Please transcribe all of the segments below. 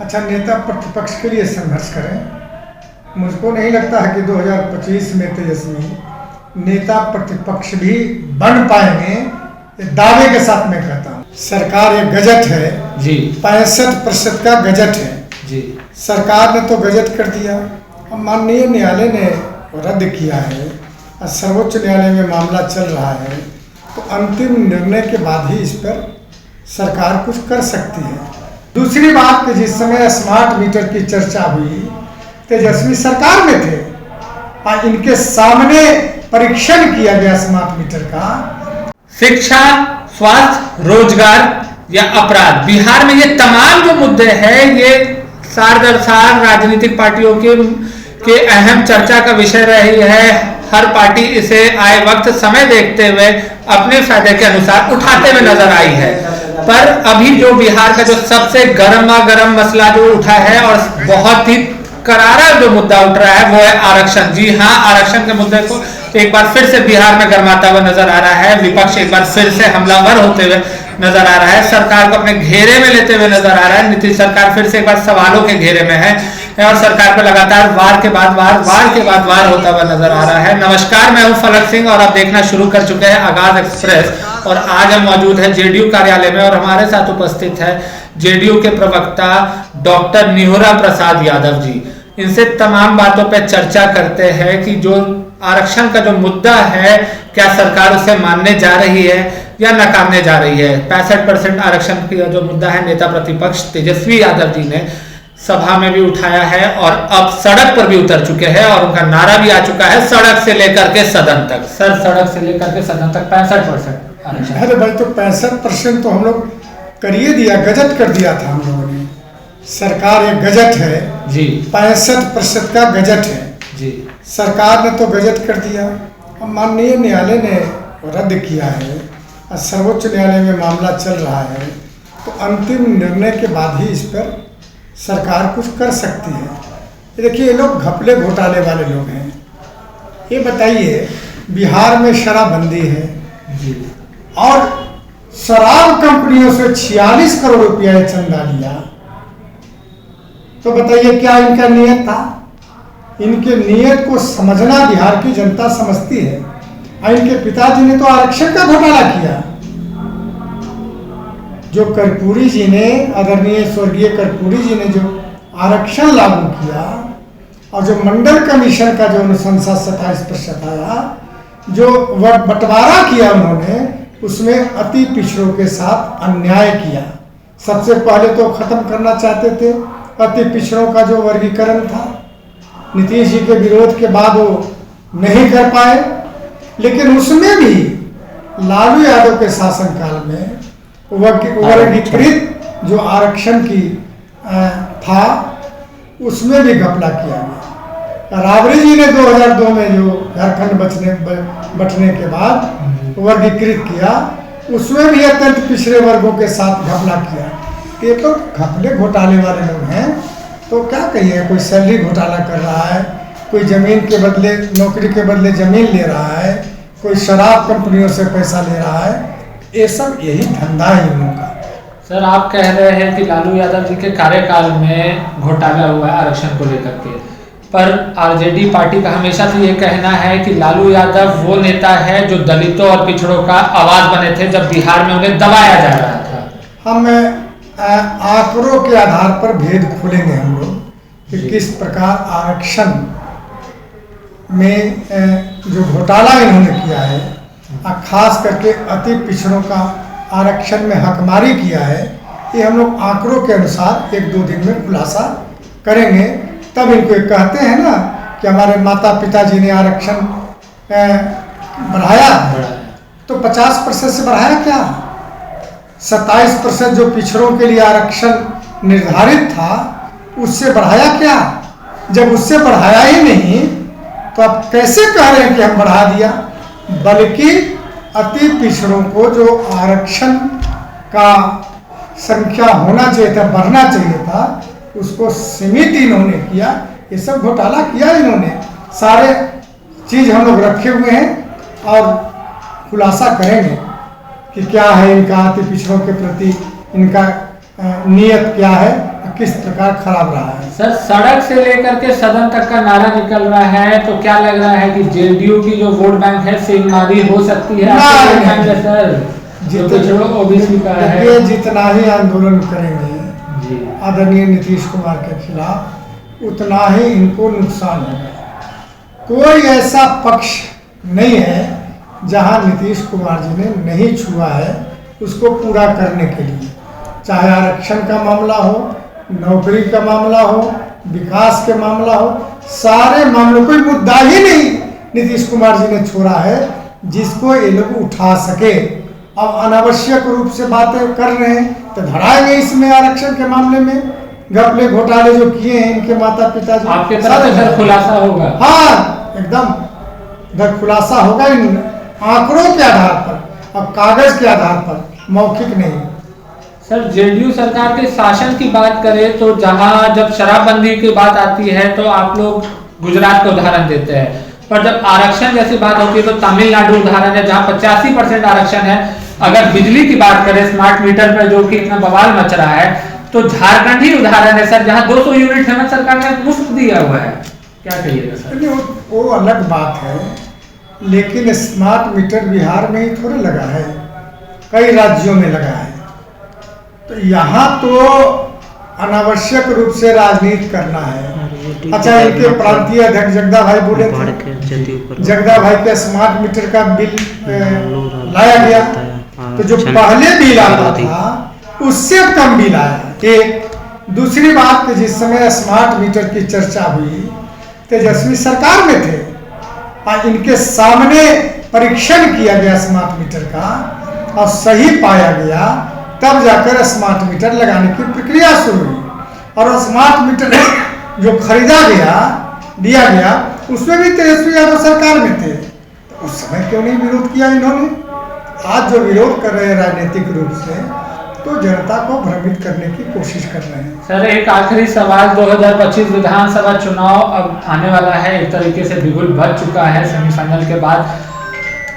अच्छा, नेता प्रतिपक्ष के लिए संघर्ष करें। मुझको नहीं लगता है कि 2025 में तेजस्वी नेता प्रतिपक्ष भी बन पाएंगे, ये दावे के साथ मैं कहता हूँ। सरकार एक गजट है जी, 65% का गजट है जी। सरकार ने तो गजट कर दिया, अब माननीय न्यायालय ने रद्द किया है और सर्वोच्च न्यायालय में मामला चल रहा है, तो अंतिम निर्णय के बाद ही इस पर सरकार कुछ कर सकती है। दूसरी बात कि जिस समय स्मार्ट मीटर की चर्चा हुई, तेजस्वी सरकार में थे और इनके सामने परीक्षण किया गया स्मार्ट मीटर का। शिक्षा, स्वास्थ्य, रोजगार या अपराध, बिहार में ये तमाम जो मुद्दे हैं ये सार दर सार राजनीतिक पार्टियों के अहम चर्चा का विषय रही है। हर पार्टी इसे आए वक्त समय देखते हुए अपने फायदे के अनुसार उठाते हुए नजर आई है। पर अभी जो बिहार का जो सबसे गर्म मसला जो उठा है और बहुत ही करारा जो मुद्दा उठ रहा है वो है आरक्षण। जी हाँ, आरक्षण के मुद्दे को एक बार फिर से बिहार में गर्माता हुआ नजर आ रहा है। विपक्ष एक बार फिर से हमलावर होते हुए नजर आ रहा है, सरकार को अपने घेरे में लेते हुए नजर आ रहा है। नीतीश सरकार फिर से एक बार सवालों के घेरे में है और सरकार पर लगातार वार के बाद वार होता हुआ नजर आ रहा है। नमस्कार, मैं हूं फलक सिंह और आप देखना शुरू कर चुके हैं आगाज एक्सप्रेस। और आज हम मौजूद है जेडीयू कार्यालय में और हमारे साथ उपस्थित है जेडीयू के प्रवक्ता डॉक्टर निहोरा प्रसाद यादव जी। इनसे तमाम बातों पर चर्चा करते हैं कि जो आरक्षण का जो मुद्दा है, क्या सरकार उसे मानने जा रही है या नकारने जा रही है। 65% आरक्षण का जो मुद्दा है, नेता प्रतिपक्ष तेजस्वी यादव जी ने सभा में भी उठाया है और अब सड़क पर भी उतर चुके हैं और उनका नारा भी आ चुका है, सड़क से लेकर के सदन तक। सर, सड़क से लेकर के सदन तक 65% आरक्षण। अरे भाई, तो 65% तो हम लोग करिए दिया, गजट कर दिया था हम लोगों ने। सरकार एक गजट है जी, 65% का गजट है जी। सरकार ने तो गजट कर दिया, अब माननीय न्यायालय ने रद्द किया है और सर्वोच्च न्यायालय में मामला चल रहा है, तो अंतिम निर्णय के बाद ही इस पर सरकार कुछ कर सकती है। देखिए, ये लोग घपले घोटाले वाले लोग हैं। ये बताइए, बिहार में शराबबंदी है जी, और शराब कंपनियों से 46 करोड़ रुपया चंदा लिया, तो बताइए क्या इनका नियत था? इनके नियत को समझना बिहार की जनता समझती है। और इनके पिताजी ने तो आरक्षण का घोटाला किया। जो कर्पूरी जी ने, आदरणीय स्वर्गीय कर्पूरी जी ने जो आरक्षण लागू किया और जो मंडल कमीशन का जो अनुशंसा 27% आया, जो बंटवारा किया उन्होंने, उसमें अति पिछड़ों के साथ अन्याय किया। सबसे पहले तो खत्म करना चाहते थे अति पिछड़ों का जो वर्गीकरण था, नीतीश जी के विरोध के बाद वो नहीं कर पाए, लेकिन उसमें भी लालू यादव के शासनकाल में वर्गीकृत जो आरक्षण की था, उसमें भी घपला किया गया। राबड़ी जी ने 2002 में जो झारखंड बंटने के बाद वर्गीकृत किया, उसमें भी अत्यंत पिछड़े वर्गों के साथ घपला किया। ये तो घपले घोटाले वाले लोग हैं। तो क्या कहिए, कोई सैलरी घोटाला कर रहा है, कोई जमीन के बदले, नौकरी के बदले जमीन ले रहा है, कोई शराब कंपनियों से पैसा ले रहा है। ये सब यही धंधा है इन लोगों का। सर, आप कह रहे हैं कि लालू यादव जी के कार्यकाल में घोटाला हुआ है आरक्षण को लेकर के, पर आरजेडी पार्टी का हमेशा से ये कहना है कि लालू यादव वो नेता है जो दलितों और पिछड़ों का आवाज बने थे जब बिहार में उन्हें दबाया जा रहा था। हम आंकड़ों के आधार पर भेद खोलेंगे हम लोग कि किस प्रकार आरक्षण में जो घोटाला इन्होंने किया है, खास करके अति पिछड़ों का आरक्षण में हकमारी किया है, ये हम लोग आंकड़ों के अनुसार 1-2 दिन में खुलासा करेंगे। तब इनको कहते हैं ना कि हमारे माता पिताजी ने आरक्षण बढ़ाया, तो 50% से बढ़ाया क्या? 27% जो पिछड़ों के लिए आरक्षण निर्धारित था, उससे बढ़ाया क्या? जब उससे बढ़ाया ही नहीं, तो आप कैसे कह रहे हैं कि हम बढ़ा दिया? बल्कि अति पिछड़ों को जो आरक्षण का संख्या होना चाहिए था, बढ़ना चाहिए था, उसको सीमित इन्होंने किया। ये सब घोटाला किया इन्होंने। सारे चीज हम लोग रखे हुए हैं और खुलासा करेंगे कि क्या है इनका अति पिछड़ों के प्रति इनका नियत क्या है, किस प्रकार खराब रहा है। सर सड़क से लेकर के सदन तक का नारा निकल रहा है, तो क्या लग रहा है कि जेडीयू की जो वोट बैंक है सिंहमारी हो सकती है? सर ओबीसी का है, जितना ही आंदोलन करेंगे आदरणीय नीतीश कुमार के खिलाफ उतना ही इनको नुकसान होगा। कोई ऐसा पक्ष नहीं है जहां नीतीश कुमार जी ने नहीं छुआ है उसको पूरा करने के लिए, चाहे आरक्षण का मामला हो, नौकरी का मामला हो, विकास के मामला हो, सारे मामलों कोई मुद्दा ही नहीं नीतीश कुमार जी ने छोड़ा है जिसको ये लोग उठा सके। अब अनावश्यक रूप से बातें कर रहे हैं तो धड़ाएंगे इसमें आरक्षण के मामले में घपले घोटाले जो किए हैं इनके माता पिता जी, आपके तरफ से सर खुलासा होगा? हाँ एकदम खुलासा होगा इन आंकड़ों के आधार पर, अब कागज के आधार पर, मौखिक नहीं। सर जेडीयू सरकार के शासन की बात करें तो जहां जब शराबबंदी की बात आती है तो आप लोग गुजरात का उदाहरण देते हैं, पर जब आरक्षण जैसी बात होती है तो तमिलनाडु उदाहरण है जहां 85% आरक्षण है। अगर बिजली की बात करें स्मार्ट मीटर पर जो कि इतना बवाल मच रहा है, तो झारखंड ही उदाहरण है सर जहां 200 यूनिट हेमंत सरकार ने मुफ्त दिया हुआ है। क्या कहिएगा सर? वो अलग बात है, लेकिन स्मार्ट मीटर बिहार में ही थोड़े लगा है, कई राज्यों में लगा है। तो यहाँ तो अनावश्यक रूप से राजनीति करना है। अच्छा, इनके प्रांतीय अध्यक्ष जगदा भाई बोले थे, जगदा भाई के स्मार्ट मीटर का बिल लाया गया, तो जो पहले बिल आता था उससे कम बिल आया। एक दूसरी बात कि जिस समय स्मार्ट मीटर की चर्चा हुई तेजस्वी सरकार में थे और इनके सामने परीक्षण किया गया स्मार्ट मीटर का और सही पाया गया, तब जाकर स्मार्ट मीटर लगाने की प्रक्रिया शुरू हुई। और स्मार्ट मीटर जो खरीदा गया, दिया गया, उसमें भी तेजस्वी यादव सरकार में थे, तो उस समय क्यों नहीं विरोध किया इन्होंने? आज जो विरोध कर रहे हैं राजनीतिक रूप से, तो जनता को भ्रमित करने की कोशिश कर रहे हैं। सर एक आखिरी सवाल, 2025 विधानसभा चुनाव अब आने वाला है, एक तरीके से बिगुल बज चुका है सेमीफाइनल के बाद।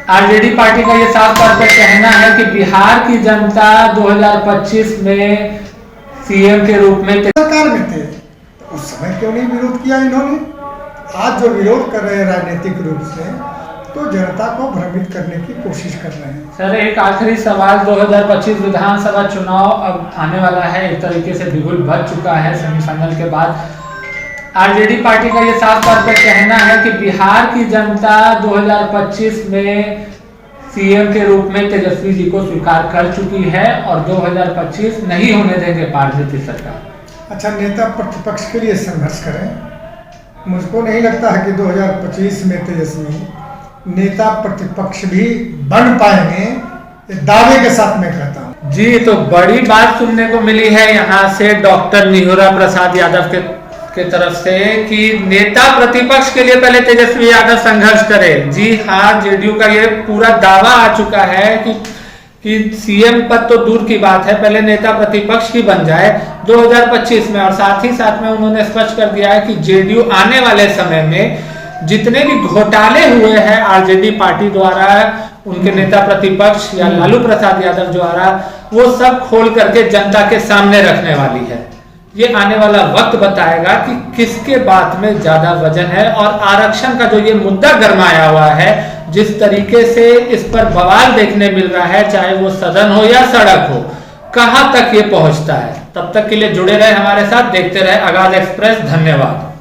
आरजेडी पार्टी का ये साफ तौर पर कहना है कि बिहार की जनता 2025 में सीएम के रूप में सरकार में थे, तो उस समय क्यों नहीं विरोध किया इन्होंने? आज जो विरोध कर रहे हैं राजनीतिक रूप से, तो जनता को भ्रमित करने की कोशिश कर रहे हैं। सर एक आखिरी सवाल, 2025 विधानसभा चुनाव अब आने वाला है, एक तरीके से बिगुल बज चुका है सेमीफाइनल के बाद। आरजेडी पार्टी का ये साफ तौर पर कहना है कि बिहार की जनता 2025 में सीएम के रूप में तेजस्वी जी को स्वीकार कर चुकी है और 2025 नहीं होने देंगे पार्टी सरकार। अच्छा, नेता प्रतिपक्ष के लिए संघर्ष करें। मुझको नहीं लगता है कि 2025 में तेजस्वी नेता प्रतिपक्ष भी बन पाएंगे, दावे के साथ मैं कहता हूँ। जी, तो बड़ी बात सुनने को मिली है यहाँ से डॉक्टर निहुरा प्रसाद यादव के तरफ से कि नेता प्रतिपक्ष के लिए पहले तेजस्वी यादव संघर्ष करे। जी हाँ, जेडीयू का ये पूरा दावा आ चुका है कि सीएम पद तो दूर की बात है, पहले नेता प्रतिपक्ष ही बन जाए 2025 में। और साथ ही साथ में उन्होंने स्पष्ट कर दिया है कि जेडीयू आने वाले समय में जितने भी घोटाले हुए हैं आरजेडी पार्टी द्वारा, उनके नेता प्रतिपक्ष या लालू प्रसाद यादव द्वारा, वो सब खोल करके जनता के सामने रखने वाली है। ये आने वाला वक्त बताएगा कि किसके बात में ज्यादा वजन है। और आरक्षण का जो ये मुद्दा गरमाया हुआ है, जिस तरीके से इस पर बवाल देखने मिल रहा है, चाहे वो सदन हो या सड़क हो, कहां तक ये पहुंचता है। तब तक के लिए जुड़े रहे हमारे साथ, देखते रहे आगाज एक्सप्रेस। धन्यवाद।